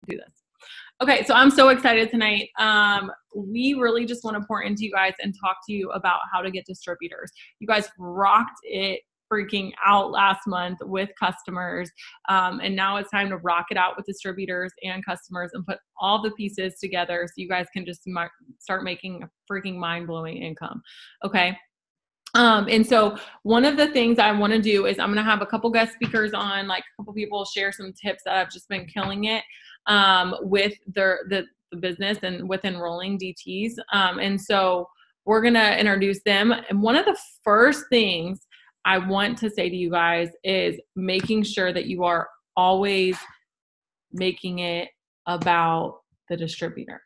do this. Okay, so I'm so excited tonight. We really just want to pour into you guys and talk to you about how to get distributors. You guys rocked it freaking out last month with customers. And now it's time to rock it out with distributors and customers and put all the pieces together so you guys can just start making a freaking mind-blowing income. Okay. And so one of the things I want to do is I'm going to have a couple guest speakers on, like a couple people share some tips that have just been killing it with the business and with enrolling DTs. And so we're going to introduce them. And one of the first things I want to say to you guys is making sure that you are always making it about the distributor.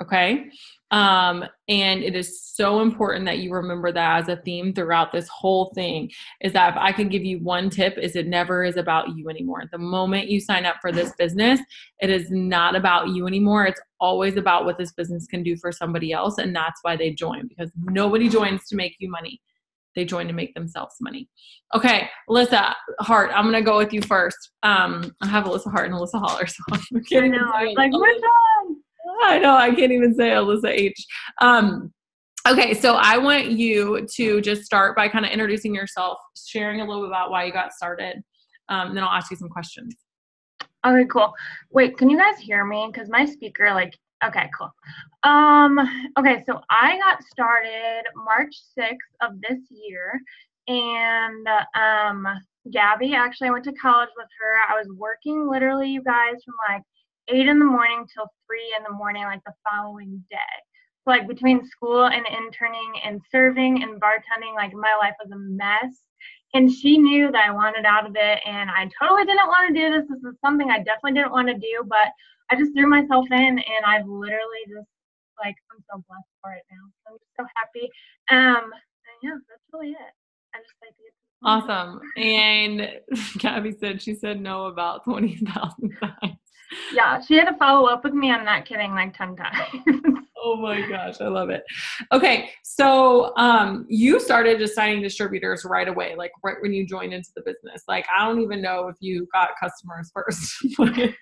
Okay. And it is so important that you remember that as a theme throughout this whole thing, is that if I could give you one tip, is it never is about you anymore. The moment you sign up for this business, it is not about you anymore. It's always about what this business can do for somebody else. And that's why they join, because nobody joins to make you money. They join to make themselves money. Okay, Lissa Hart, I'm going to go with you first. I have Alisa Hart and Alisa Haller, so I'm kidding. I know, I can't even say Alisa H. Okay, so I want you to just start by kind of introducing yourself, sharing a little bit about why you got started, and then I'll ask you some questions. Okay, cool. Wait, can you guys hear me? Because my speaker, okay, cool. Okay, so I got started March 6th of this year, and Gabby, actually, I went to college with her. I was working literally, you guys, from 8 in the morning till 3 in the morning, the following day. So between school and interning and serving and bartending, my life was a mess. And she knew that I wanted out of it, and I totally didn't want to do this. This is something I definitely didn't want to do, but I just threw myself in, and I've literally just, I'm so blessed for it now. I'm just so happy. And yeah, that's really it. I just like to get to Awesome. And Gabby said she said no about 20,000 times. Yeah, she had to follow up with me. I'm not kidding, 10 times. Oh my gosh, I love it. Okay, so you started just signing distributors right away, right when you joined into the business. I don't even know if you got customers first, but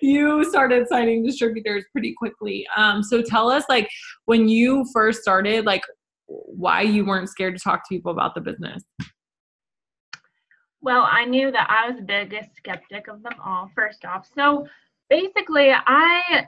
you started signing distributors pretty quickly. So tell us, when you first started, why you weren't scared to talk to people about the business. Well, I knew that I was the biggest skeptic of them all, first off. So basically, I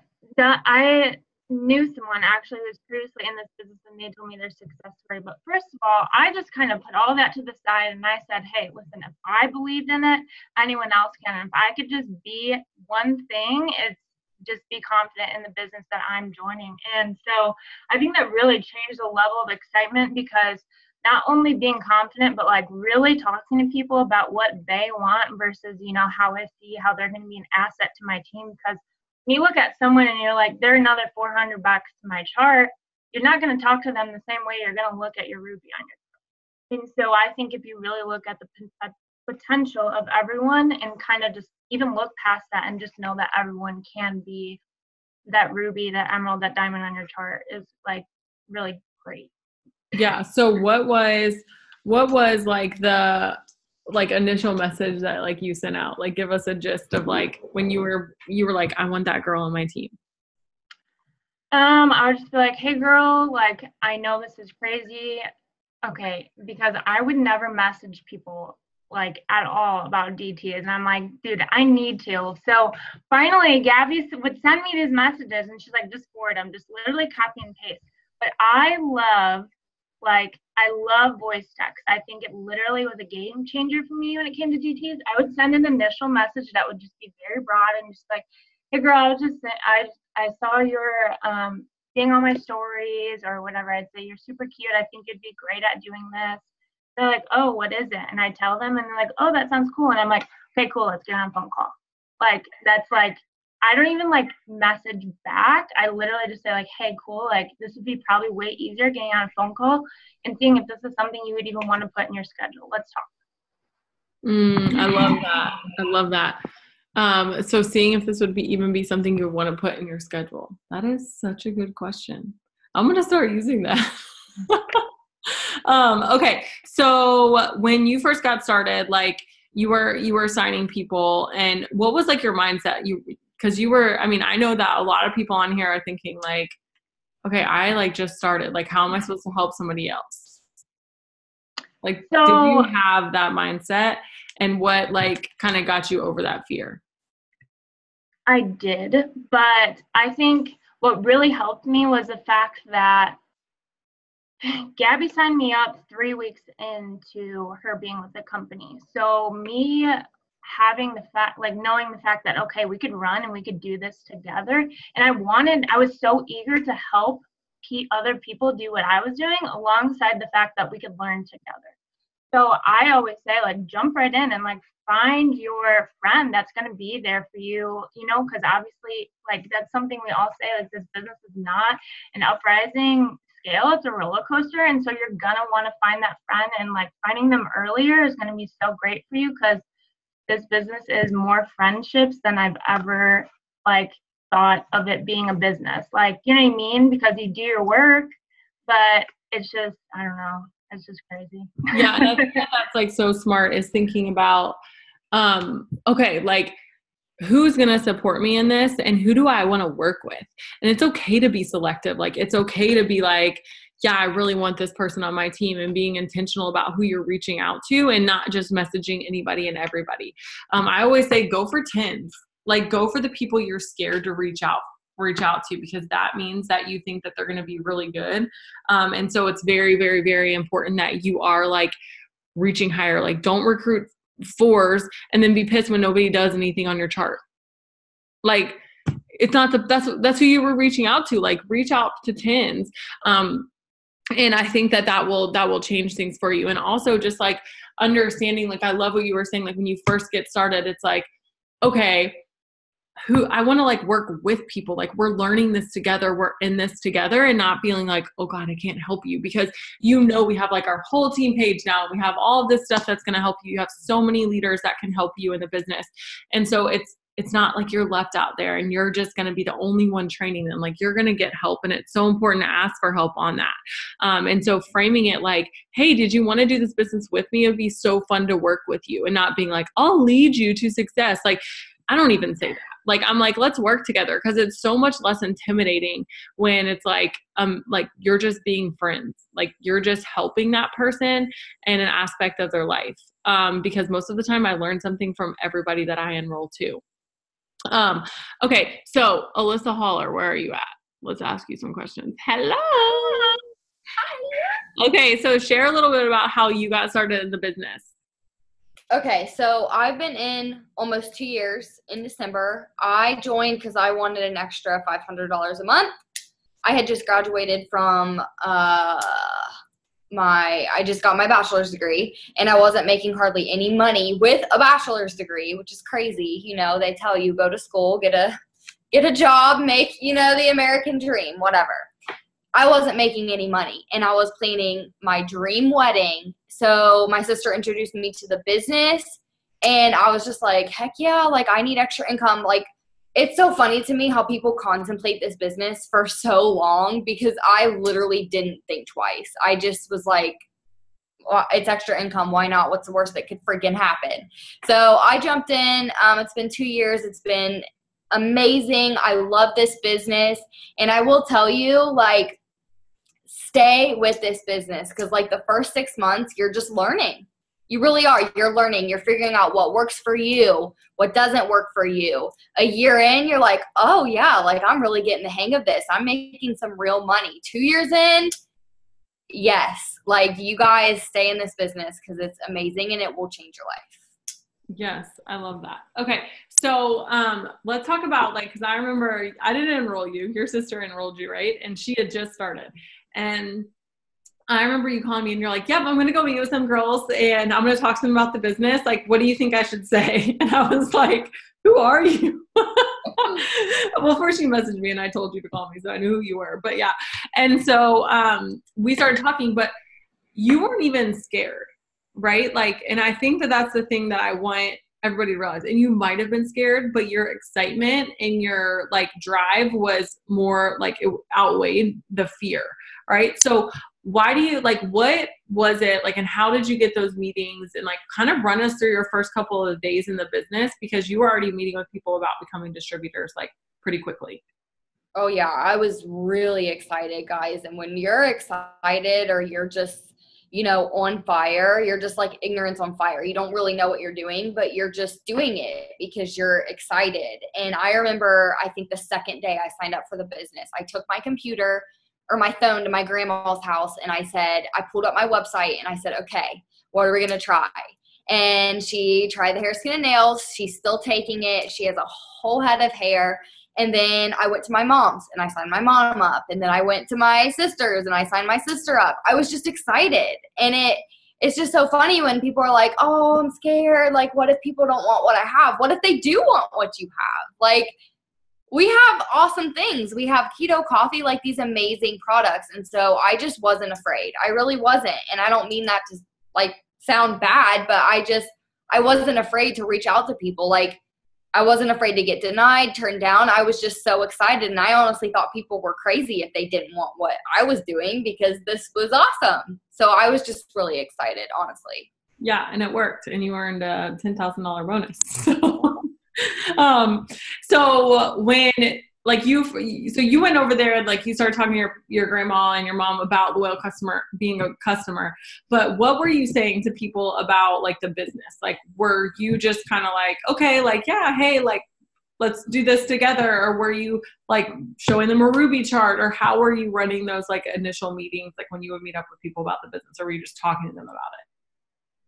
knew someone actually who was previously in this business, and they told me their success story. But first of all, I just kind of put all that to the side, and I said, hey, listen, if I believed in it, anyone else can. And if I could just be one thing, it's just be confident in the business that I'm joining. And so I think that really changed the level of excitement, because not only being confident, but really talking to people about what they want versus, how I see how they're going to be an asset to my team. Because when you look at someone and you're they're another $400 to my chart, you're not going to talk to them the same way you're going to look at your Ruby on your chart. And so I think if you really look at the potential of everyone and kind of just even look past that and just know that everyone can be that Ruby, that Emerald, that Diamond on your chart is really great. Yeah. So what was the initial message that you sent out? Give us a gist of when you were I want that girl on my team. I would just be hey girl, I know this is crazy. Okay. Because I would never message people at all about DTs. And I'm dude, I need to. So finally Gabby would send me these messages, and she's just forward them, just literally copy and paste. But I love voice text. I think it literally was a game changer for me when it came to DTs. I would send an initial message that would just be very broad and just hey girl, I saw your thing on my stories or whatever. I'd say you're super cute. I think you'd be great at doing this. They're oh, what is it? And I tell them, and they're oh, that sounds cool. And I'm okay, cool, let's get on a phone call. That's I don't even message back. I literally just say hey, cool. This would be probably way easier getting on a phone call and seeing if this is something you would even want to put in your schedule. Let's talk. I love that. I love that. So seeing if this would even be something you would want to put in your schedule. That is such a good question. I'm going to start using that. Okay. So when you first got started, you were signing people, and what was your mindset? Cause I know that a lot of people on here are thinking like, okay, I like just started. Like, how am I supposed to help somebody else? Like, did you have that mindset, and what like kind of got you over that fear? I did, but I think what really helped me was the fact that Gabby signed me up 3 weeks into her being with the company. So me having the fact, like knowing the fact that, okay, we could run and we could do this together. And I was so eager to help other people do what I was doing alongside the fact that we could learn together. So I always say, like, jump right in and like find your friend that's going to be there for you, because obviously, like, that's something we all say, like, this business is not an uprising scale, it's a roller coaster. And so you're going to want to find that friend, and like finding them earlier is going to be so great for you, because this business is more friendships than I've ever like thought of it being a business. Like, you know what I mean? Because you do your work, but it's just, I don't know. It's just crazy. Yeah. And I think that's like so smart, is thinking about, okay, like, who's going to support me in this, and who do I want to work with? And it's okay to be selective. Like, it's okay to be like, yeah, I really want this person on my team, and being intentional about who you're reaching out to, and not just messaging anybody and everybody. I always say, go for tens, like go for the people you're scared to reach out to, because that means that you think that they're going to be really good. And so it's very, very, very important that you are like reaching higher. Like, don't recruit fours and then be pissed when nobody does anything on your chart. Like, it's not that's who you were reaching out to. Like, reach out to tens. And I think that will change things for you. And also just like understanding, like, I love what you were saying, like when you first get started, it's like, okay, I want to like work with people. Like, we're learning this together. We're in this together, and not feeling like, oh God, I can't help you, because we have like our whole team page now. We have all of this stuff that's going to help you. You have so many leaders that can help you in the business. And so it's not like you're left out there and you're just going to be the only one training them. Like, you're going to get help, and it's so important to ask for help on that. And so framing it like, hey, did you want to do this business with me? It'd be so fun to work with you, and not being like, I'll lead you to success. Like, I don't even say that. Like, I'm like, let's work together, because it's so much less intimidating when it's like you're just being friends. Like, you're just helping that person in an aspect of their life. Because most of the time I learn something from everybody that I enroll to. Okay. So Alisa Haller, where are you at? Let's ask you some questions. Hello. Hi. Okay. So share a little bit about how you got started in the business. Okay, so I've been in almost 2 years. In December, I joined because I wanted an extra $500 a month. I had just graduated from I just got my bachelor's degree, and I wasn't making hardly any money with a bachelor's degree, which is crazy. They tell you go to school, get a job, make, the American dream, whatever. I wasn't making any money, and I was planning my dream wedding. So my sister introduced me to the business, and I was just like, heck yeah, like, I need extra income. Like, it's so funny to me how people contemplate this business for so long, because I literally didn't think twice. I just was like, well, it's extra income. Why not? What's the worst that could freaking happen? So I jumped in. It's been 2 years. It's been amazing. I love this business. And I will tell you, like, stay with this business, because like the first 6 months, you're just learning. You really are. You're learning. You're figuring out what works for you, what doesn't work for you. A year in, you're like, oh yeah, like, I'm really getting the hang of this. I'm making some real money. 2 years in, yes, like, you guys stay in this business, because it's amazing and it will change your life. Yes, I love that. Okay, so let's talk about, like, because I remember I didn't enroll you. Your sister enrolled you, right? And she had just started. And I remember you calling me and you're like, yep, I'm going to go meet with some girls and I'm going to talk to them about the business. Like, what do you think I should say? And I was like, who are you? Well, first you messaged me and I told you to call me, so I knew who you were. But yeah. And so we started talking, but you weren't even scared, right? Like, and I think that that's the thing that I want everybody to realize. And you might have been scared, but your excitement and your like drive was more like, it outweighed the fear. Right. So why do you like, what was it like, and how did you get those meetings, and like kind of run us through your first couple of days in the business, because you were already meeting with people about becoming distributors like pretty quickly. Oh yeah, I was really excited, guys. And when you're excited or you're just, you know, on fire, you're just like ignorance on fire. You don't really know what you're doing, but you're just doing it because you're excited. And I remember, I think the second day I signed up for the business, I took my computer or my phone to my grandma's house, and I pulled up my website and I said, okay, what are we going to try? And she tried the hair, skin, and nails. She's still taking it. She has a whole head of hair. And then I went to my mom's and I signed my mom up. And then I went to my sister's and I signed my sister up. I was just excited. And it's just so funny when people are like, oh, I'm scared. Like, what if people don't want what I have? What if they do want what you have? Like, we have awesome things. We have keto coffee, like these amazing products. And so I just wasn't afraid. I really wasn't. And I don't mean that to like sound bad, but I wasn't afraid to reach out to people. Like, I wasn't afraid to get denied, turned down. I was just so excited. And I honestly thought people were crazy if they didn't want what I was doing, because this was awesome. So I was just really excited, honestly. Yeah. And it worked. And you earned a $10,000 bonus. So when like you went over there, like you started talking to your grandma and your mom about loyal customer, being a customer, but what were you saying to people about like the business? Like, were you just kind of like, okay, like, yeah, hey, like, let's do this together? Or were you like showing them a Ruby chart, or how were you running those like initial meetings? Like when you would meet up with people about the business, or were you just talking to them about it?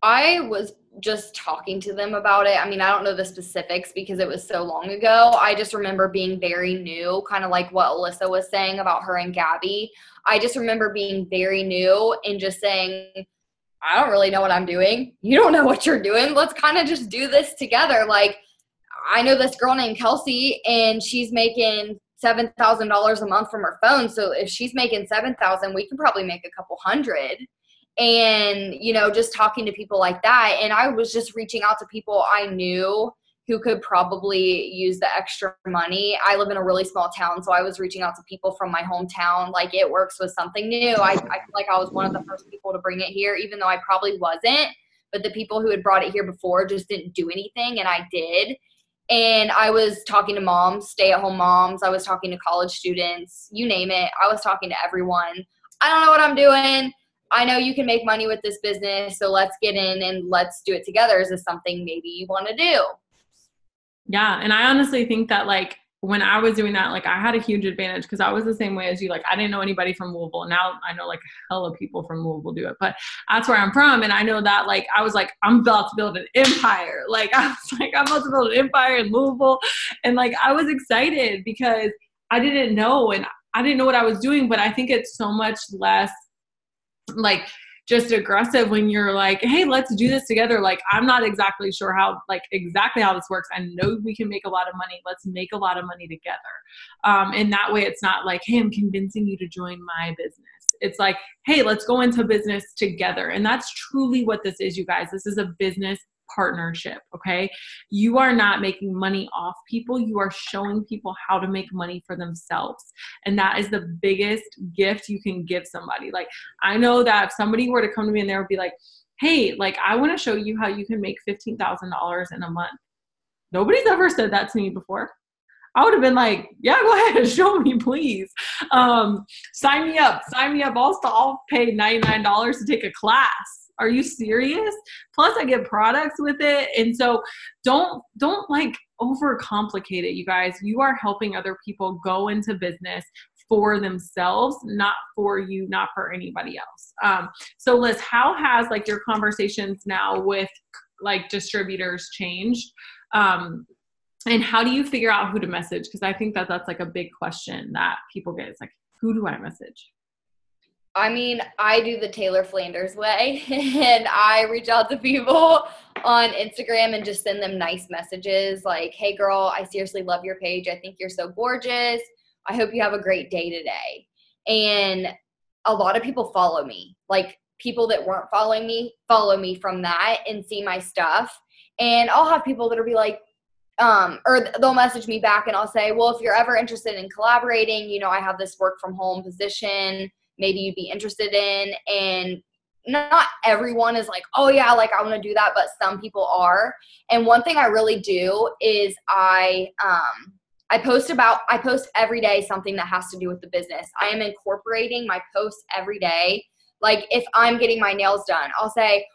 I was just talking to them about it. I mean, I don't know the specifics because it was so long ago. I just remember being very new, kind of like what Alisa was saying about her and Gabby. I just remember being very new and just saying, I don't really know what I'm doing. You don't know what you're doing. Let's kind of just do this together. Like, I know this girl named Kelsey, and she's making $7,000 a month from her phone. So if she's making $7,000, we can probably make a couple hundred. And, you know, just talking to people like that. And I was just reaching out to people I knew who could probably use the extra money. I live in a really small town, so I was reaching out to people from my hometown. Like, It Works was something new. I feel like I was one of the first people to bring it here, even though I probably wasn't. But the people who had brought it here before just didn't do anything, and I did. And I was talking to moms, stay-at-home moms. I was talking to college students, you name it. I was talking to everyone. I don't know what I'm doing. I know you can make money with this business, so let's get in and let's do it together. Is this something maybe you want to do? Yeah. And I honestly think that like when I was doing that, like I had a huge advantage because I was the same way as you. Like I didn't know anybody from Louisville. Now I know like hella people from Louisville do it, but that's where I'm from. And I know that like, I was like, I'm about to build an empire. Like I was like, I'm about to build an empire in Louisville. And like, I was excited because I didn't know, and I didn't know what I was doing, but I think it's so much less like just aggressive when you're like, hey, let's do this together. Like, I'm not exactly sure how this works. I know we can make a lot of money. Let's make a lot of money together. And that way it's not like, hey, I'm convincing you to join my business. It's like, hey, let's go into business together. And that's truly what this is, you guys. This is a business partnership. Okay. You are not making money off people. You are showing people how to make money for themselves. And that is the biggest gift you can give somebody. Like, I know that if somebody were to come to me and they would be like, hey, like, I want to show you how you can make $15,000 in a month. Nobody's ever said that to me before. I would have been like, yeah, go ahead and show me, please. Sign me up. I'll pay $99 to take a class. Are you serious? Plus I get products with it. And so don't like overcomplicate it, you guys. You are helping other people go into business for themselves, not for you, not for anybody else. So Liz, how has like your conversations now with like distributors changed? And how do you figure out who to message? Because I think that that's like a big question that people get. It's like, who do I message? I mean, I do the Taylor Flanders way, and I reach out to people on Instagram and just send them nice messages like, hey girl, I seriously love your page. I think you're so gorgeous. I hope you have a great day today. And a lot of people follow me. Like, people that weren't following me follow me from that and see my stuff. And I'll have people that'll be like, or they'll message me back and I'll say, well, if you're ever interested in collaborating, you know, I have this work from home position maybe you'd be interested in. And not everyone is like, oh yeah, like I want to do that, but some people are. And one thing I really do is I post every day something that has to do with the business. I am incorporating my posts every day. Like if I'm getting my nails done, I'll say,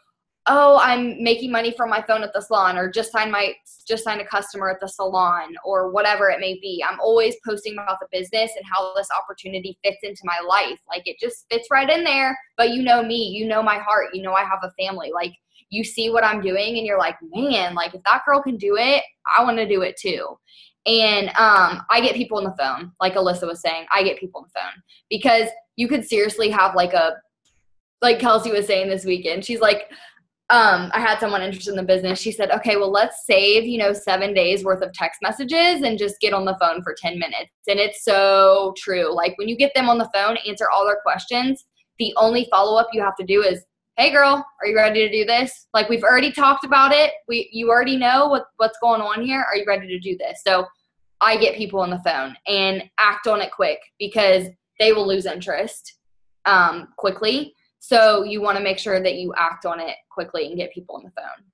oh, I'm making money from my phone at the salon, or just signed a customer at the salon, or whatever it may be. I'm always posting about the business and how this opportunity fits into my life. Like it just fits right in there. But you know me, you know my heart, you know I have a family. Like you see what I'm doing and you're like, man, like if that girl can do it, I want to do it too. And I get people on the phone, like Alisa was saying, I get people on the phone, because you could seriously have like Kelsey was saying this weekend, she's like, I had someone interested in the business. She said, okay, well, let's save, 7 days worth of text messages and just get on the phone for 10 minutes. And it's so true. Like when you get them on the phone, answer all their questions. The only follow-up you have to do is, hey girl, are you ready to do this? Like we've already talked about it. You already know what's going on here. Are you ready to do this? So I get people on the phone and act on it quick, because they will lose interest quickly. So you want to make sure that you act on it quickly and get people on the phone.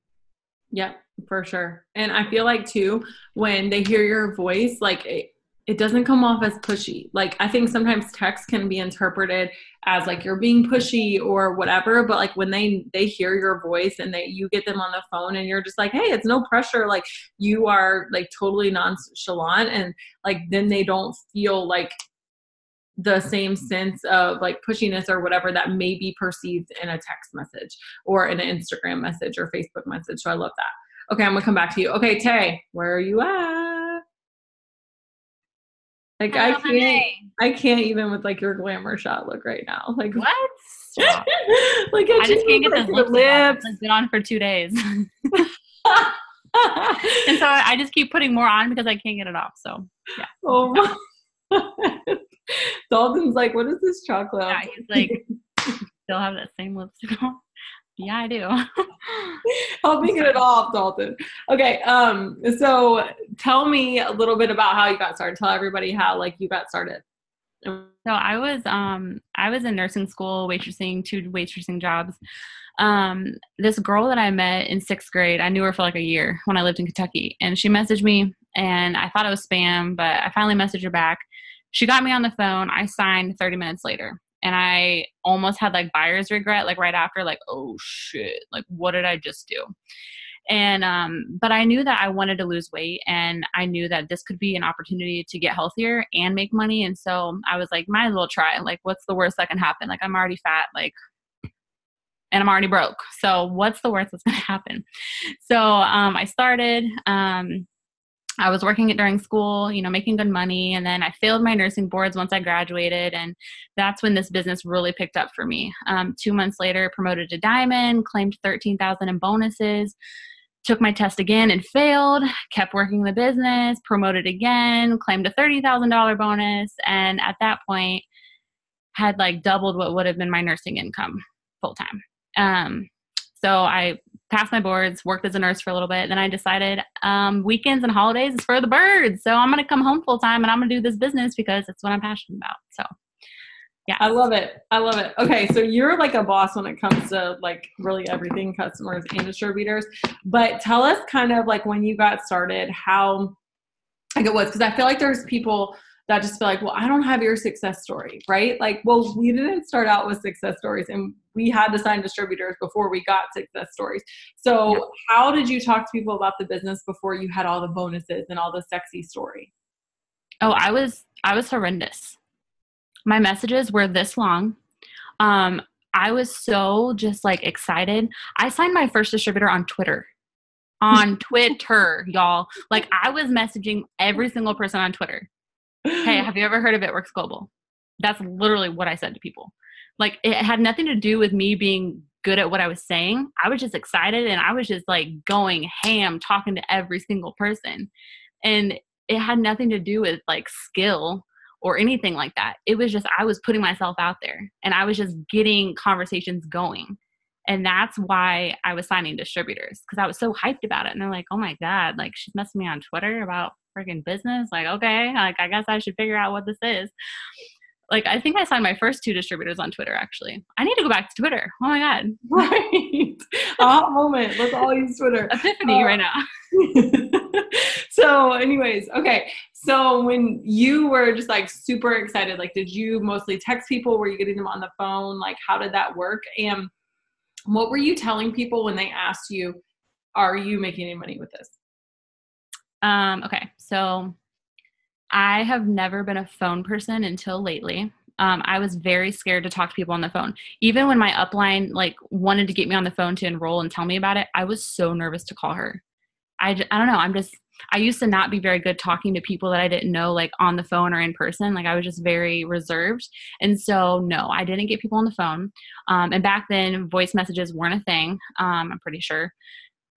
Yeah, for sure. And I feel like too, when they hear your voice, like it doesn't come off as pushy. Like I think sometimes text can be interpreted as like you're being pushy or whatever, but like when they hear your voice and you get them on the phone and you're just like, hey, it's no pressure. Like you are like totally nonchalant, and like then they don't feel like the same sense of like pushiness or whatever that may be perceived in a text message or in an Instagram message or Facebook message. So I love that. Okay, I'm gonna come back to you. Okay, Tay, where are you at? Like I can't even with like your glamour shot look right now. Like what? Stop. Like I just can't get like those lips. It's been on for 2 days. And so I just keep putting more on because I can't get it off. So yeah. Oh my. Dalton's like, what is this chocolate? Yeah, he's like, still have that same lipstick on? Yeah, I do. Help me get it off, Dalton. Okay, so tell me a little bit about how you got started. Tell everybody how like you got started. So I was in nursing school, waitressing, 2 waitressing jobs. This girl that I met in 6th grade, I knew her for like a year when I lived in Kentucky, and she messaged me, and I thought it was spam, but I finally messaged her back. She got me on the phone. I signed 30 minutes later, and I almost had like buyer's regret, like right after, like, oh shit, like what did I just do? And, but I knew that I wanted to lose weight, and I knew that this could be an opportunity to get healthier and make money. And so I was like, might as well try. Like, what's the worst that can happen? Like, I'm already fat, like, and I'm already broke. So what's the worst that's going to happen? So, I started, I was working it during school, making good money. And then I failed my nursing boards once I graduated. And that's when this business really picked up for me. 2 months later, promoted to diamond, claimed $13,000 in bonuses, took my test again and failed, kept working the business, promoted again, claimed a $30,000 bonus. And at that point had like doubled what would have been my nursing income full time. So I passed my boards, worked as a nurse for a little bit. Then I decided weekends and holidays is for the birds. So I'm going to come home full time and I'm going to do this business because it's what I'm passionate about. So yeah. I love it. Okay. So you're like a boss when it comes to like really everything, customers and distributors. But tell us kind of like when you got started, how like it was. Because I feel like there's people that just feel like, well, I don't have your success story, right? Like, well, we didn't start out with success stories, and we had to sign distributors before we got success stories. So how did you talk to people about the business before you had all the bonuses and all the sexy story? Oh, I was horrendous. My messages were this long. I was so just like excited. I signed my first distributor on Twitter. On Twitter, y'all. Like I was messaging every single person on Twitter. Hey, have you ever heard of It Works Global? That's literally what I said to people. Like it had nothing to do with me being good at what I was saying. I was just excited and I was just like going ham talking to every single person. And it had nothing to do with like skill or anything like that. It was just, I was putting myself out there and I was just getting conversations going. And that's why I was signing distributors, because I was so hyped about it. And they're like, oh my God, like she's messaging me on Twitter about freaking business. Like, okay, like I guess I should figure out what this is. Like, I think I signed my first 2 distributors on Twitter, actually. I need to go back to Twitter. Oh my God. Right. Aha moment. Let's all use Twitter. Epiphany right now. So anyways, okay. So when you were just like super excited, like, did you mostly text people? Were you getting them on the phone? Like, how did that work? And what were you telling people when they asked you, are you making any money with this? Okay. So I have never been a phone person until lately. I was very scared to talk to people on the phone. Even when my upline like wanted to get me on the phone to enroll and tell me about it, I was so nervous to call her. I don't know. I used to not be very good talking to people that I didn't know, like on the phone or in person. Like I was just very reserved. And so no, I didn't get people on the phone. And back then voice messages weren't a thing. I'm pretty sure.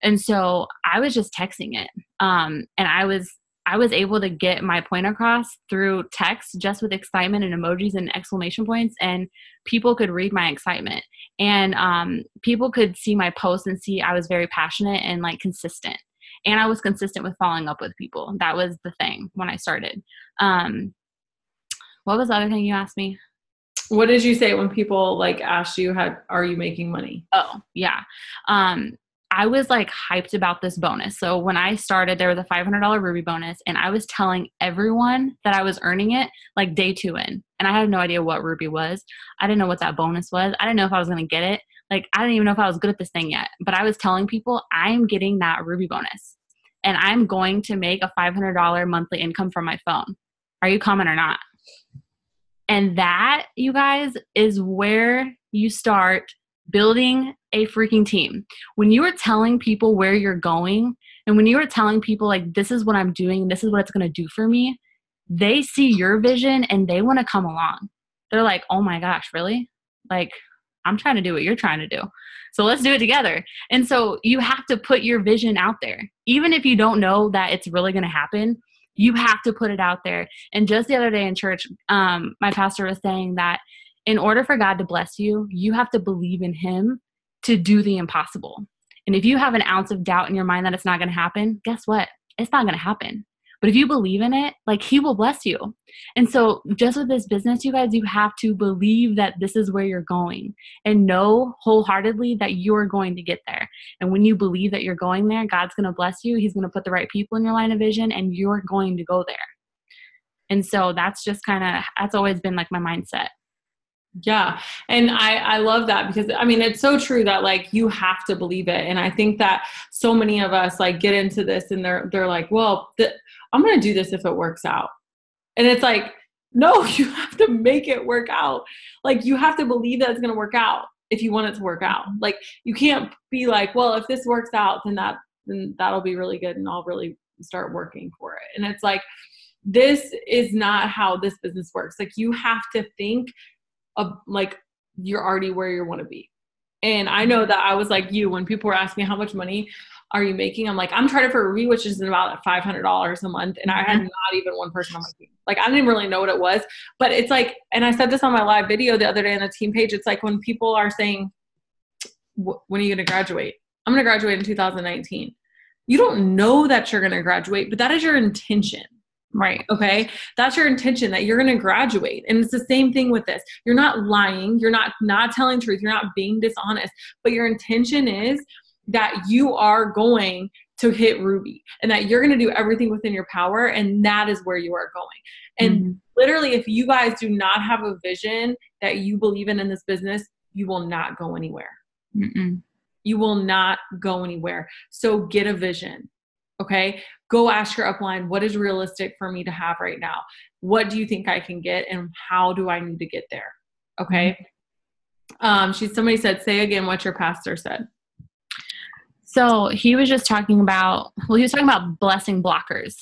And so I was just texting it. And I was able to get my point across through text, just with excitement and emojis and exclamation points, and people could read my excitement. And people could see my posts and see I was very passionate and like consistent. And I was consistent with following up with people. That was the thing when I started. What was the other thing you asked me? What did you say when people like asked you, are you making money? Oh, yeah. I was like hyped about this bonus. So when I started, there was a $500 Ruby bonus, and I was telling everyone that I was earning it like day 2 in. And I had no idea what Ruby was. I didn't know what that bonus was. I didn't know if I was going to get it. Like, I didn't even know if I was good at this thing yet, but I was telling people I'm getting that Ruby bonus and I'm going to make a $500 monthly income from my phone. Are you coming or not? And that, you guys, is where you start building a freaking team. When you are telling people where you're going, and when you are telling people like, this is what I'm doing, this is what it's going to do for me, they see your vision and they want to come along. They're like, oh my gosh, really? Like, I'm trying to do what you're trying to do. So let's do it together. And so you have to put your vision out there. Even if you don't know that it's really going to happen, you have to put it out there. And just the other day in church, my pastor was saying that in order for God to bless you, you have to believe in him to do the impossible. And if you have an ounce of doubt in your mind that it's not going to happen, guess what? It's not going to happen. But if you believe in it, like, he will bless you. And so just with this business, you guys, you have to believe that this is where you're going and know wholeheartedly that you're going to get there. And when you believe that you're going there, God's going to bless you. He's going to put the right people in your line of vision and you're going to go there. And so that's just that's always been like my mindset. Yeah. And I love that, because I mean, it's so true that like you have to believe it. And I think that so many of us like get into this and they're like, well, I'm going to do this if it works out. And it's like, no, you have to make it work out. Like, you have to believe that it's going to work out if you want it to work out. Like, you can't be like, well, if this works out, then that'll be really good and I'll really start working for it. And it's like, this is not how this business works. Like, you have to think of like you're already where you want to be. And I know that I was like you, when people were asking me how much money are you making, I'm like, I'm charted for Ruby, which is about $500 a month. And I had not even one person on my team. Like, I didn't even really know what it was, but it's like, and I said this on my live video the other day on the team page. It's like when people are saying, when are you going to graduate? I'm going to graduate in 2019. You don't know that you're going to graduate, but that is your intention. Right. Okay. That's your intention, that you're going to graduate. And it's the same thing with this. You're not lying. You're not telling truth. You're not being dishonest, but your intention is that you are going to hit Ruby and that you're going to do everything within your power. And that is where you are going. And literally, if you guys do not have a vision that you believe in this business, you will not go anywhere. You will not go anywhere. So get a vision. Okay. Go ask your upline, what is realistic for me to have right now? What do you think I can get? And how do I need to get there? Okay. Somebody said, say again what your pastor said. So he was just talking about, he was talking about blessing blockers.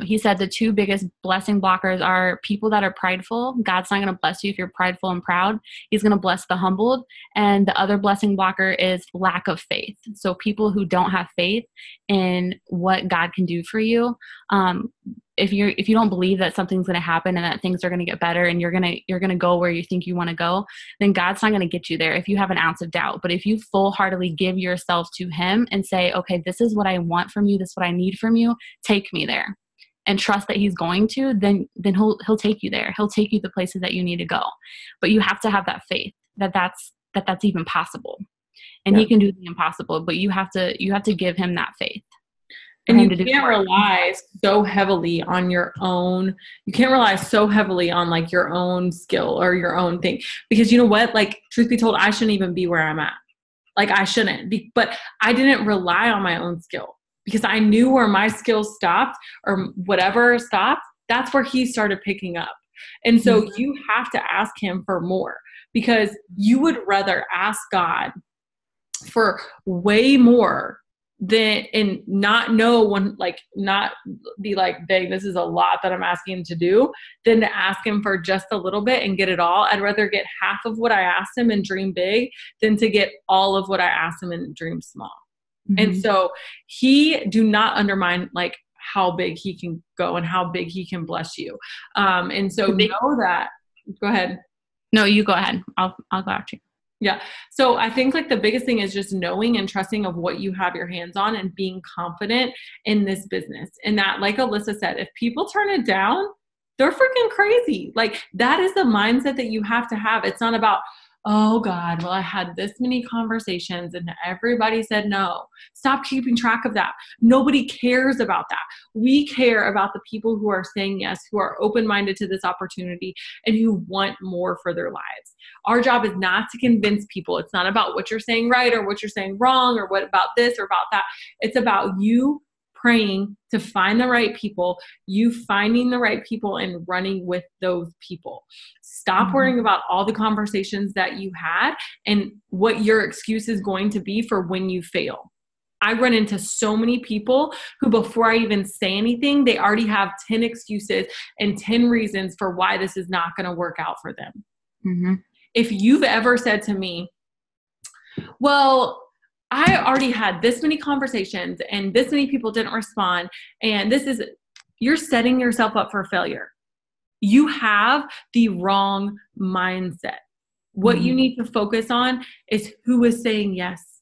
He said the 2 biggest blessing blockers are people that are prideful. God's not going to bless you if you're prideful and proud. He's going to bless the humbled. And the other blessing blocker is lack of faith. So people who don't have faith in what God can do for you, if you don't believe that something's going to happen and that things are going to get better and you're going to go where you think you want to go, then God's not going to get you there if you have an ounce of doubt. But if you full-heartedly give yourself to him and say, okay, this is what I want from you, this is what I need from you, take me there. and trust that he's going to, then he'll take you there. He'll take you the places that you need to go. But you have to have that faith that that's even possible. And he can do the impossible, but you have to give him that faith. And you can't rely so heavily on your own. You can't rely so heavily on like your own skill or your own thing, because you know what? Like, truth be told, I shouldn't even be where I'm at. Like, I shouldn't be, but I didn't rely on my own skill because I knew where my skills stopped or whatever stopped. That's where he started picking up. And so you have to ask him for more, because you would rather ask God for way more than, and not know when, like, not be like, dang, this is a lot that I'm asking him to do, than to ask him for just a little bit and get it all. I'd rather get half of what I asked him and dream big than to get all of what I asked him and dream small. And so do not undermine like how big he can go and how big he can bless you. And so know that. Go ahead. No, you go ahead. I'll go after you. Yeah. So I think like the biggest thing is just knowing and trusting of what you have your hands on and being confident in this business. And that, like Alisa said, if people turn it down, they're freaking crazy. Like, that is the mindset that you have to have. It's not about, oh God, well, I had this many conversations and everybody said no. Stop keeping track of that. Nobody cares about that. We care about the people who are saying yes, who are open-minded to this opportunity and who want more for their lives. Our job is not to convince people. It's not about what you're saying right or what you're saying wrong or what about this or about that. It's about you praying to find the right people, you finding the right people and running with those people. Stop worrying about all the conversations that you had and what your excuse is going to be for when you fail. I run into so many people who, before I even say anything, they already have 10 excuses and 10 reasons for why this is not going to work out for them. If you've ever said to me, well, I already had this many conversations and this many people didn't respond, and you're setting yourself up for failure. You have the wrong mindset. What you need to focus on is who is saying yes,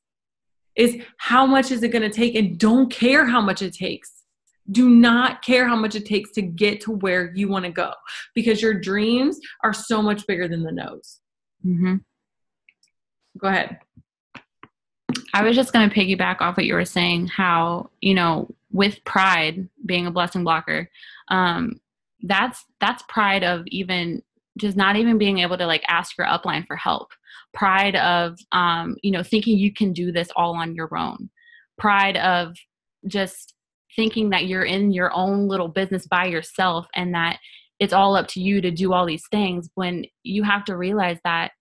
is how much is it going to take, and don't care how much it takes. Do not care how much it takes to get to where you want to go, because your dreams are so much bigger than the no's. Go ahead. I was just going to piggyback off what you were saying, how, with pride being a blessing blocker, that's pride of even just not even being able to like ask your upline for help. Pride of, thinking you can do this all on your own. Pride of just thinking that you're in your own little business by yourself and that it's all up to you to do all these things, when you have to realize that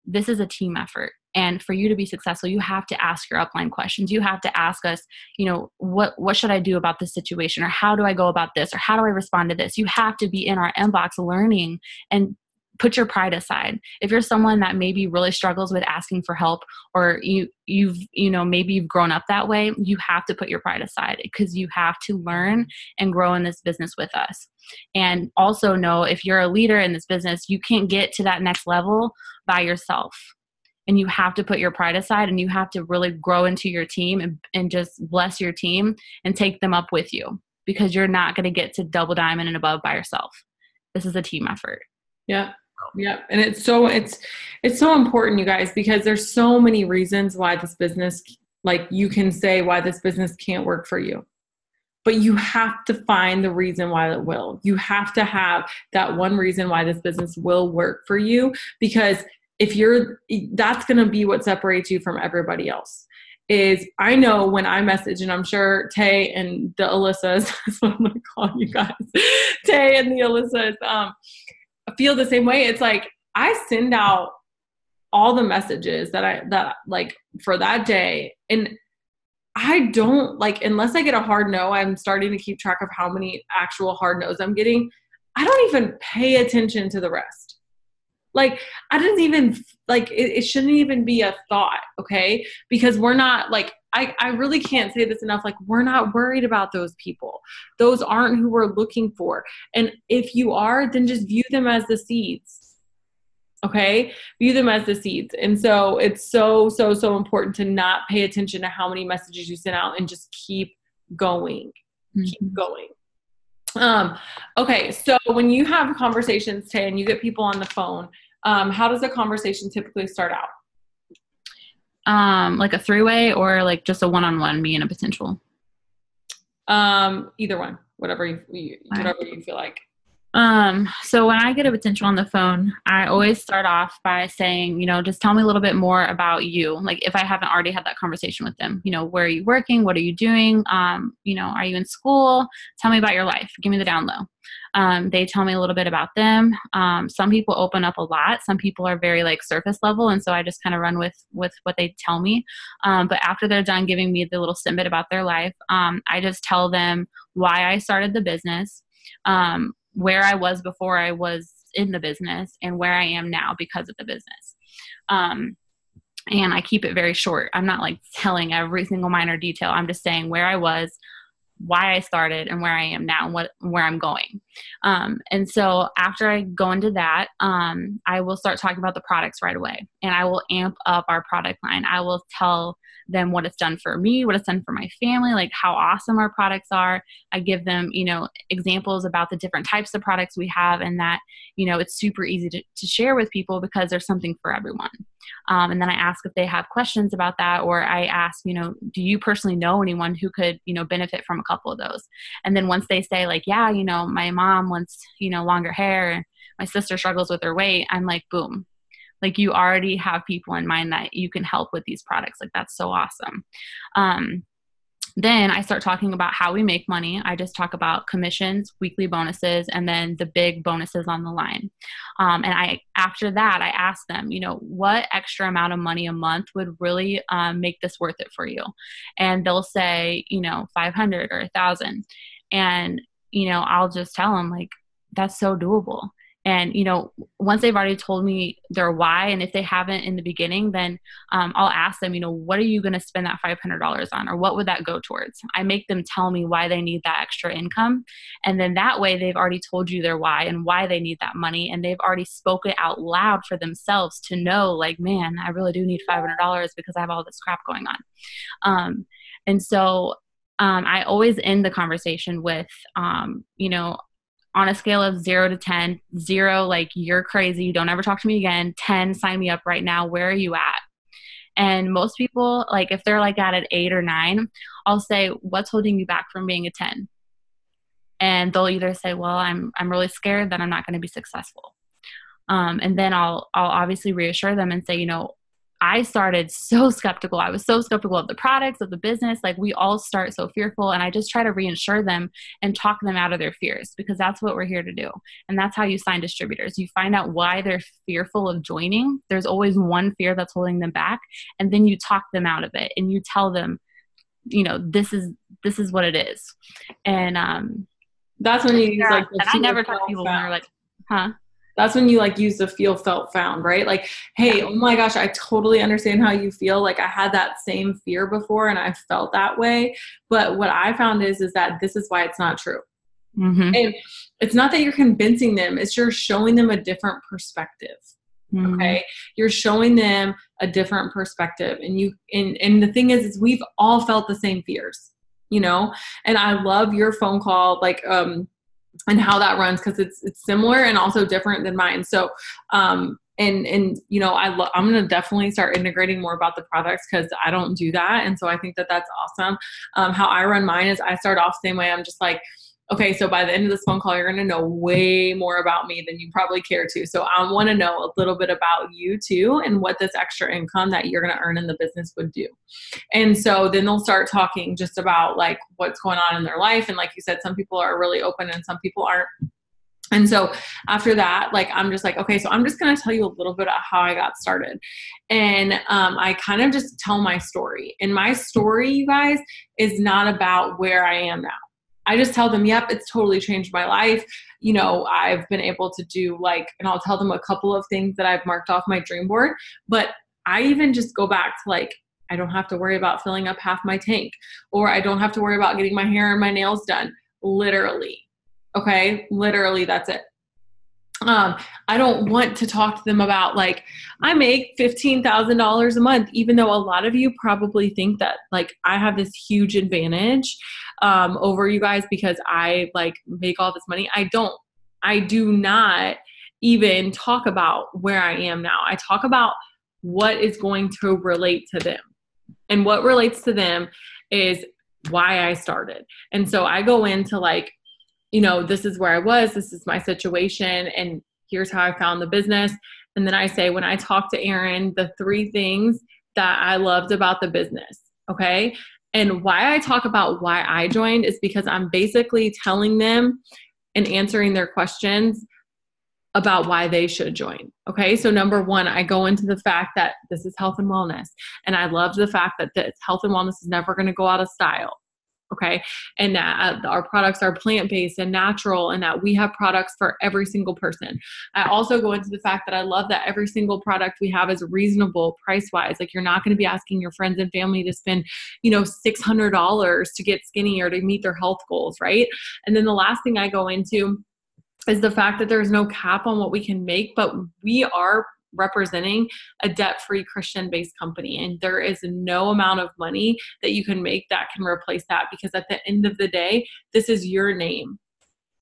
this is a team effort. And for you to be successful, you have to ask your upline questions. You have to ask us, what should I do about this situation? Or how do I go about this? Or how do I respond to this? You have to be in our inbox learning and put your pride aside. If you're someone that maybe really struggles with asking for help, or maybe you've grown up that way, you have to put your pride aside, because you have to learn and grow in this business with us. And also know, if you're a leader in this business, you can't get to that next level by yourself. And you have to put your pride aside, and you have to really grow into your team and just bless your team and take them up with you, because you're not going to get to double diamond and above by yourself. This is a team effort. Yeah. Yeah. And it's so important, you guys, because there's so many reasons why this business, like, you can say why this business can't work for you, but you have to find the reason why it will. You have to have that one reason why this business will work for you, because that's going to be what separates you from everybody else. Is, I know when I message, and I'm sure Tay and the Alysas, that's what I'm going to call you guys, Tay and the Alysas, feel the same way. It's like, I send out all the messages that like for that day, and I don't, like, unless I get a hard no, I'm starting to keep track of how many actual hard no's I'm getting. I don't even pay attention to the rest. Like, I didn't even, like, it shouldn't even be a thought, okay? Because we're not, like, I really can't say this enough, like, we're not worried about those people. Those aren't who we're looking for. And if you are, then just view them as the seeds, okay? View them as the seeds. And so it's so, so, so important to not pay attention to how many messages you send out and just keep going. Keep going. Okay. So when you have conversations, Tay, and you get people on the phone, how does a conversation typically start out? Like a three-way or like just a one-on-one, me and a potential? Either one, whatever you feel like. So when I get a potential on the phone, I always start off by saying, just tell me a little bit more about you. Like if I haven't already had that conversation with them, where are you working? What are you doing? Are you in school? Tell me about your life. Give me the down low. They tell me a little bit about them. Some people open up a lot. Some people are very like surface level. And so I just kind of run with what they tell me. But after they're done giving me the little snippet about their life, I just tell them why I started the business, where I was before I was in the business, and where I am now because of the business. And I keep it very short. I'm not like telling every single minor detail. I'm just saying where I was, why I started, and where I am now, and where I'm going. And so after I go into that, I will start talking about the products right away, and I will amp up our product line. I will tell them what it's done for me, what it's done for my family, like how awesome our products are. I give them, examples about the different types of products we have, and that, it's super easy to share with people because there's something for everyone. And then I ask if they have questions about that, or I ask, do you personally know anyone who could, benefit from a couple of those? And then once they say like, yeah, my mom wants, longer hair, and my sister struggles with her weight, I'm like, boom. Like you already have people in mind that you can help with these products. Like that's so awesome. Then I start talking about how we make money. I just talk about commissions, weekly bonuses, and then the big bonuses on the line. And after that, I ask them, what extra amount of money a month would really make this worth it for you? And they'll say, 500 or 1,000. And, I'll just tell them like, that's so doable. And, once they've already told me their why, and if they haven't in the beginning, then I'll ask them, what are you going to spend that $500 on? Or what would that go towards? I make them tell me why they need that extra income. And then that way they've already told you their why and why they need that money. And they've already spoken it out loud for themselves to know like, man, I really do need $500 because I have all this crap going on. And so I always end the conversation with, on a scale of 0 to 10, 0, like you're crazy, don't ever talk to me again. 10, sign me up right now. Where are you at? And most people, like if they're like at an 8 or 9, I'll say, what's holding you back from being a 10? And they'll either say, well, I'm really scared that I'm not going to be successful. And then I'll obviously reassure them and say, I started so skeptical. I was so skeptical of the products, of the business. Like we all start so fearful. And I just try to reassure them and talk them out of their fears, because that's what we're here to do. And that's how you sign distributors. You find out why they're fearful of joining. There's always one fear that's holding them back. And then you talk them out of it and you tell them, this is what it is. And that's when you use like, and I never talk to people when they're like, huh? That's when you like use the feel, felt, found, right? Like, hey, oh my gosh, I totally understand how you feel. Like I had that same fear before and I felt that way. But what I found is that this is why it's not true. Mm-hmm. And it's not that you're convincing them. It's you're showing them a different perspective. Mm-hmm. Okay. You're showing them a different perspective. And the thing is we've all felt the same fears, and I love your phone call, like, and how that runs, because it's similar and also different than mine. So, I'm going to definitely start integrating more about the products because I don't do that. And so I think that that's awesome. How I run mine is I start off the same way. I'm just like, okay, so by the end of this phone call, you're going to know way more about me than you probably care to. So I want to know a little bit about you too, and what this extra income that you're going to earn in the business would do. And so then they'll start talking just about like what's going on in their life. And like you said, some people are really open and some people aren't. And so after that, like, I'm just like, okay, so I'm just going to tell you a little bit about how I got started. And I kind of just tell my story. And my story, you guys, is not about where I am now. I just tell them, yep, it's totally changed my life. I've been able to do and I'll tell them a couple of things that I've marked off my dream board. But I even just go back to I don't have to worry about filling up half my tank, or I don't have to worry about getting my hair and my nails done. Literally. Okay. Literally, that's it. I don't want to talk to them about like, I make $15,000 a month, even though a lot of you probably think that like I have this huge advantage over you guys because I like make all this money. I do not even talk about where I am now. I talk about what is going to relate to them. And what relates to them is why I started. And so I go into like, you know, this is where I was, this is my situation, and here's how I found the business. And then I say, when I talked to Erin, the 3 things that I loved about the business. Okay. And why I talk about why I joined is because I'm basically telling them and answering their questions about why they should join. Okay. So number 1, I go into the fact that this is health and wellness. And I love the fact that this health and wellness is never going to go out of style. Okay. And that our products are plant-based and natural, and that we have products for every single person. I also go into the fact that I love that every single product we have is reasonable price-wise. Like, you're not going to be asking your friends and family to spend, you know, $600 to get skinny or to meet their health goals. Right. And then the last thing I go into is the fact that there's no cap on what we can make, but we are representing a debt-free Christian-based company. And there is no amount of money that you can make that can replace that, because at the end of the day, this is your name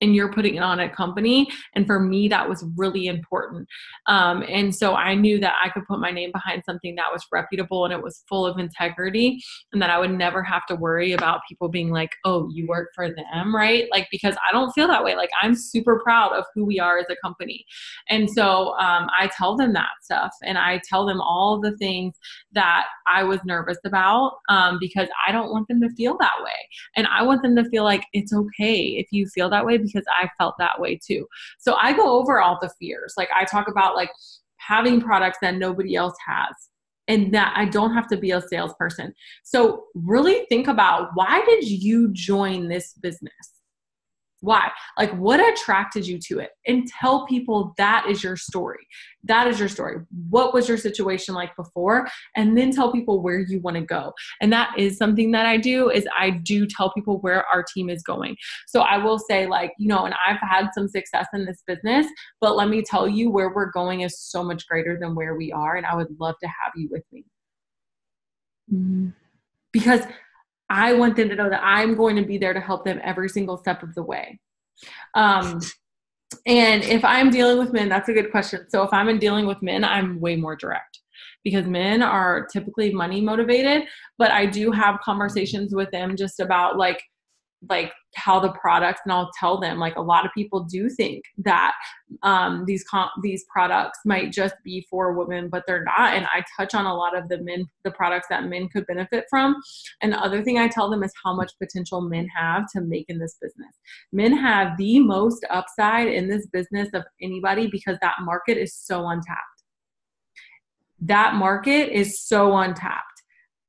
and you're putting it on a company. And for me, that was really important. And so I knew that I could put my name behind something that was reputable and it was full of integrity, and that I would never have to worry about people being like, oh, you work for them, right? Like, because I don't feel that way. Like, I'm super proud of who we are as a company. And so I tell them that stuff, and I tell them all the things that I was nervous about, because I don't want them to feel that way. And I want them to feel like it's okay if you feel that way, because I felt that way too. So I go over all the fears. Like, I talk about like having products that nobody else has, and that I don't have to be a salesperson. So really think about, why did you join this business? Why? Like, what attracted you to it? And tell people that is your story. That is your story. What was your situation like before? And then tell people where you want to go. And that is something that I do, is I do tell people where our team is going. So I will say, like, you know, and I've had some success in this business, but let me tell you, where we're going is so much greater than where we are. And I would love to have you with me. Mm-hmm. Because I want them to know that I'm going to be there to help them every single step of the way. And if I'm dealing with men, that's a good question. So if I'm dealing with men, I'm way more direct, because men are typically money motivated, but I do have conversations with them just about like how the products, and I'll tell them, like, a lot of people do think that these products might just be for women, but they're not. And I touch on a lot of the products that men could benefit from. And the other thing I tell them is how much potential men have to make in this business. Men have the most upside in this business of anybody, because that market is so untapped. That market is so untapped.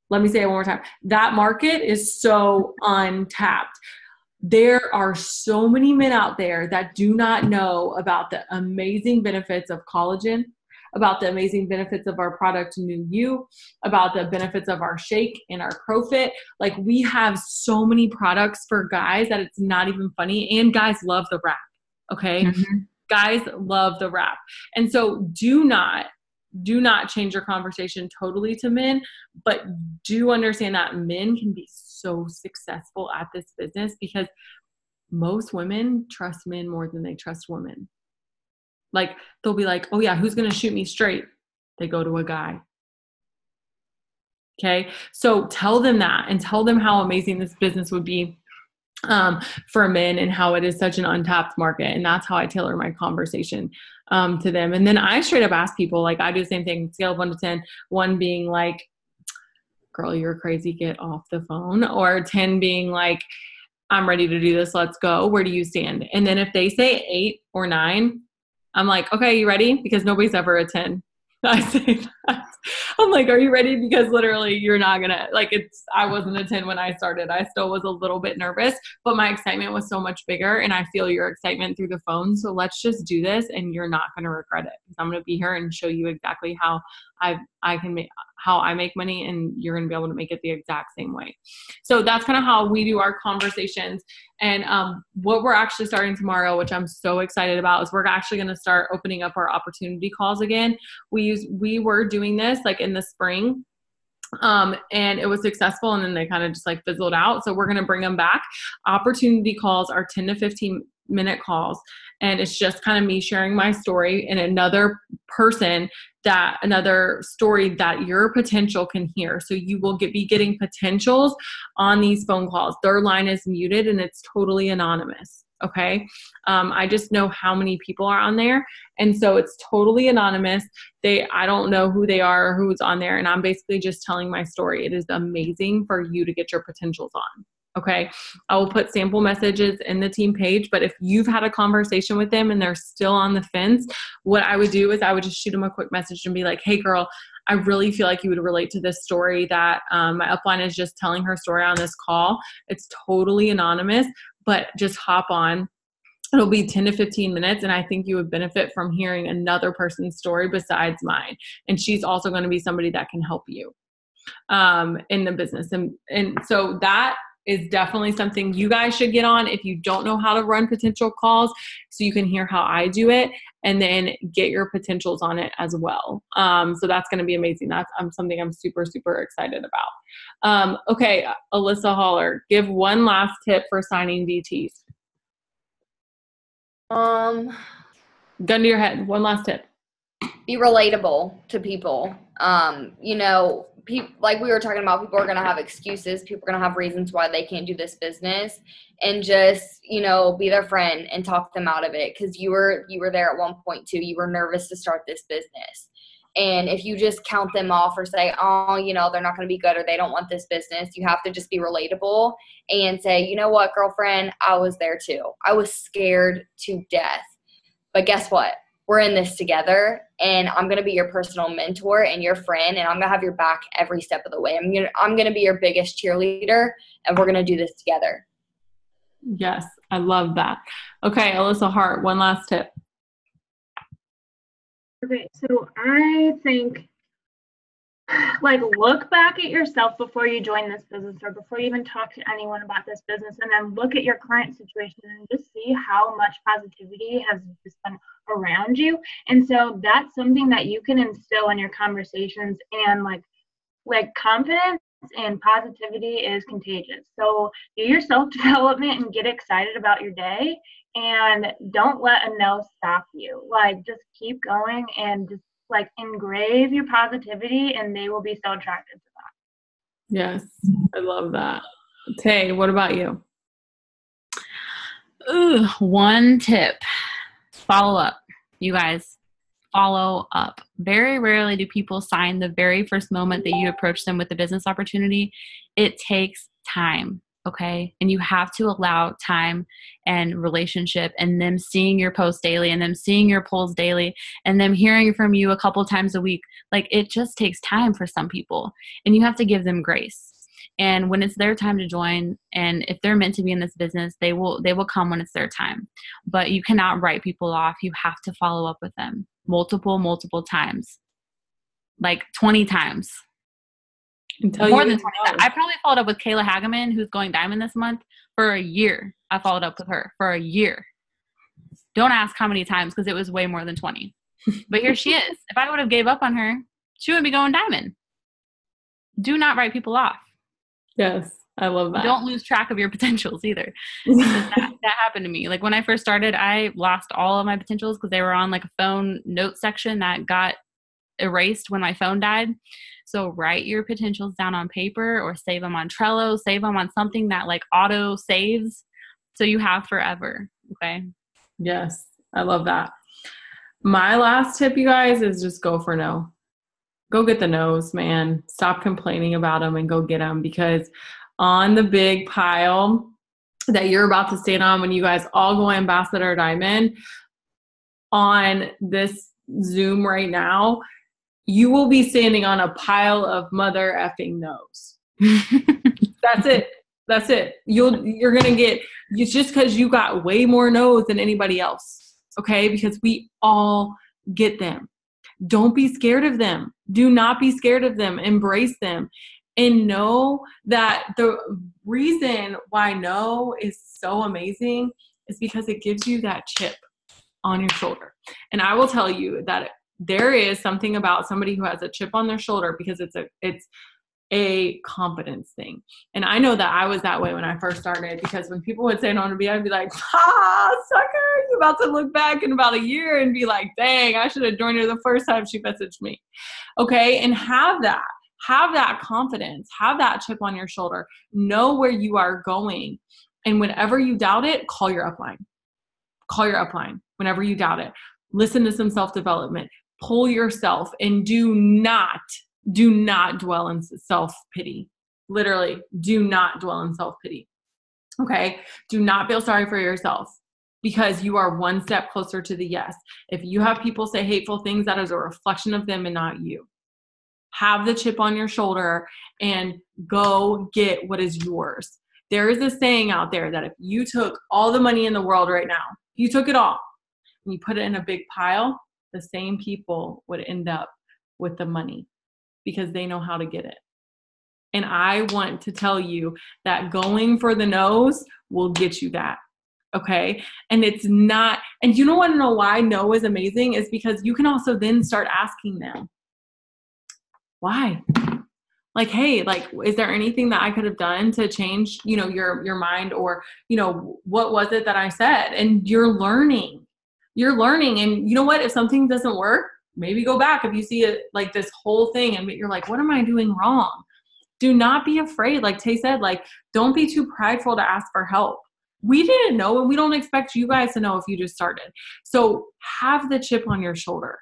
Let me say it one more time. That market is so untapped. There are so many men out there that do not know about the amazing benefits of collagen, about the amazing benefits of our product New You, about the benefits of our shake and our ProFit. Like, we have so many products for guys that it's not even funny. And guys love the wrap. Okay. Mm-hmm. Guys love the wrap. And so do not change your conversation totally to men, but do understand that men can be so successful at this business, because most women trust men more than they trust women. Like, they'll be like, oh yeah, who's going to shoot me straight? They go to a guy. Okay. So tell them that, and tell them how amazing this business would be for men, and how it is such an untapped market. And that's how I tailor my conversation to them. And then I straight up ask people, like, I do the same thing, scale of 1 to 10, 1 being like, girl, you're crazy, get off the phone, or 10 being like, I'm ready to do this, let's go, where do you stand? And then if they say 8 or 9, I'm like, okay, you ready? Because nobody's ever a 10. I say that. I'm like, are you ready? Because literally you're not gonna, like, I wasn't a 10 when I started. I still was a little bit nervous, but my excitement was so much bigger, and I feel your excitement through the phone. So let's just do this, and you're not gonna regret it, because I'm gonna be here and show you exactly how I make money, and you're gonna be able to make it the exact same way. So that's kind of how we do our conversations. And what we're actually starting tomorrow, which I'm so excited about, is we're actually going to start opening up our opportunity calls again. We were doing this like in the spring, and it was successful, and then they kind of just like fizzled out. So we're going to bring them back. Opportunity calls are 10 to 15 minute calls, and it's just kind of me sharing my story and another story that your potential can hear. So you will be getting potentials on these phone calls. Their line is muted and it's totally anonymous. Okay. I just know how many people are on there. And so it's totally anonymous. I don't know who they are or who's on there. And I'm basically just telling my story. It is amazing for you to get your potentials on. Okay. I will put sample messages in the team page, but if you've had a conversation with them and they're still on the fence, what I would do is I would just shoot them a quick message and be like, hey girl, I really feel like you would relate to this story that my upline is just telling her story on this call. It's totally anonymous, but just hop on. It'll be 10 to 15 minutes. And I think you would benefit from hearing another person's story besides mine. And she's also going to be somebody that can help you in the business. And so that is definitely something you guys should get on if you don't know how to run potential calls, so you can hear how I do it and then get your potentials on it as well. So that's going to be amazing. That's something I'm super, super excited about. Okay, Alisa Haller, give one last tip for signing VTs. Gun to your head. One last tip. Be relatable to people. Like we were talking about, people are going to have excuses. People are going to have reasons why they can't do this business, and just, be their friend and talk them out of it. Cause you were there at one point too. You were nervous to start this business. And if you just count them off or say, oh, they're not going to be good, or they don't want this business, you have to just be relatable and say, you know what, girlfriend, I was there too. I was scared to death, but guess what? We're in this together, and I'm going to be your personal mentor and your friend, and I'm going to have your back every step of the way. I'm going to be your biggest cheerleader, and we're going to do this together. Yes, I love that. Okay, Lissa Hart, one last tip. Okay, so I think, look back at yourself before you join this business, or before you even talk to anyone about this business, and then look at your current situation and just see how much positivity has just been around you. And so that's something that you can instill in your conversations, and like confidence and positivity is contagious. So do your self-development and get excited about your day, and don't let a no stop you. Just keep going and just engrave your positivity, and they will be so attracted to that. Yes, I love that. Tay, what about you? One tip. Follow up. You guys, follow up. Very rarely do people sign the very first moment that you approach them with a business opportunity. It takes time. Okay. And you have to allow time and relationship, and them seeing your posts daily, and them seeing your polls daily, and them hearing from you a couple times a week. It just takes time for some people, and you have to give them grace. And when it's their time to join, and if they're meant to be in this business, they will come when it's their time. But you cannot write people off. You have to follow up with them multiple times, 20 times. More than 20 times. I probably followed up with Kayla Hageman, who's going diamond this month, for a year. I followed up with her for a year. Don't ask how many times, because it was way more than 20. But here she is. If I would have gave up on her, she wouldn't be going diamond. Do not write people off. Yes, I love that. Don't lose track of your potentials either. That happened to me. When I first started, I lost all of my potentials because they were on a phone note section that got erased when my phone died. So write your potentials down on paper, or save them on Trello, save them on something that auto saves, so you have forever. Okay. Yes, I love that. My last tip, you guys, is just go for no. Go get the no's, man. Stop complaining about them and go get them, because on the big pile that you're about to stand on when you guys all go Ambassador Diamond on this Zoom right now, you will be standing on a pile of mother effing no's. That's it. That's it. You're going to get, it's just because you got way more no's than anybody else. Okay. Because we all get them. Don't be scared of them. Do not be scared of them. Embrace them. And know that the reason why no is so amazing is because it gives you that chip on your shoulder. And I will tell you that there is something about somebody who has a chip on their shoulder because it's a confidence thing. And I know that I was that way when I first started, because when people would say no to me, I'd be like, sucker, you're about to look back in about a year and be like, dang, I should have joined her the first time she messaged me. Okay. And have that confidence, have that chip on your shoulder, know where you are going. And whenever you doubt it, call your upline. Whenever you doubt it, listen to some self-development, pull yourself, and do not dwell in self-pity. Literally, do not dwell in self-pity. Okay. Do not feel sorry for yourself, because you are one step closer to the yes. If you have people say hateful things, that is a reflection of them and not you. Have the chip on your shoulder and go get what is yours. There is a saying out there that if you took all the money in the world right now, you took it all, and you put it in a big pile, the same people would end up with the money because they know how to get it. And I want to tell you that going for the no's will get you that. Okay. And it's not, and you don't want to know why no is amazing is because you can also then start asking them, why? Like, hey, like, is there anything that I could have done to change, your mind, or, what was it that I said? And you're learning. And you know what? If something doesn't work, maybe go back. If you see it like this whole thing and you're like, what am I doing wrong? Do not be afraid. Like Tay said, like, don't be too prideful to ask for help. We didn't know, and we don't expect you guys to know if you just started. So have the chip on your shoulder.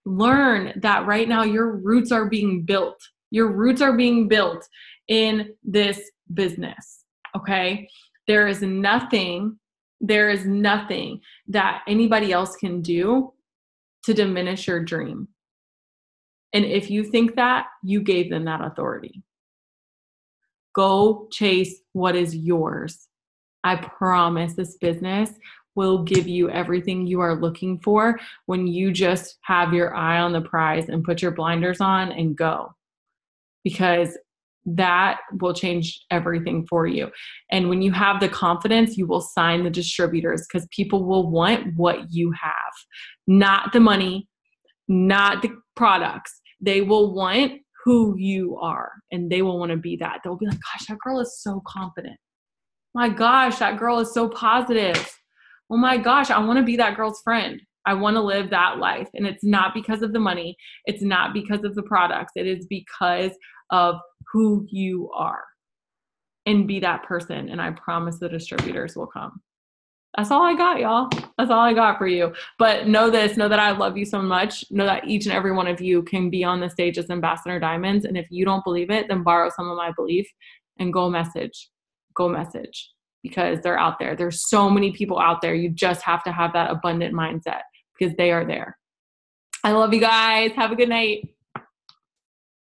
Learn that right now your roots are being built. Your roots are being built in this business. Okay. There is nothing that anybody else can do to diminish your dream. And if you think that, you gave them that authority. Go chase what is yours. I promise this business will give you everything you are looking for when you just have your eye on the prize and put your blinders on and go. Because that will change everything for you. And when you have the confidence, you will sign the distributors, because people will want what you have, not the money, not the products. They will want who you are, and they will want to be that. They'll be like, gosh, that girl is so confident. My gosh, that girl is so positive. Oh my gosh, I want to be that girl's friend. I want to live that life. And it's not because of the money. It's not because of the products. It is because of who you are. And be that person. And I promise the distributors will come. That's all I got, y'all. That's all I got for you. But know this, know that I love you so much. Know that each and every one of you can be on the stage as Ambassador Diamonds. And if you don't believe it, then borrow some of my belief and go message, because they're out there. There's so many people out there. You just have to have that abundant mindset, because they are there. I love you guys. Have a good night.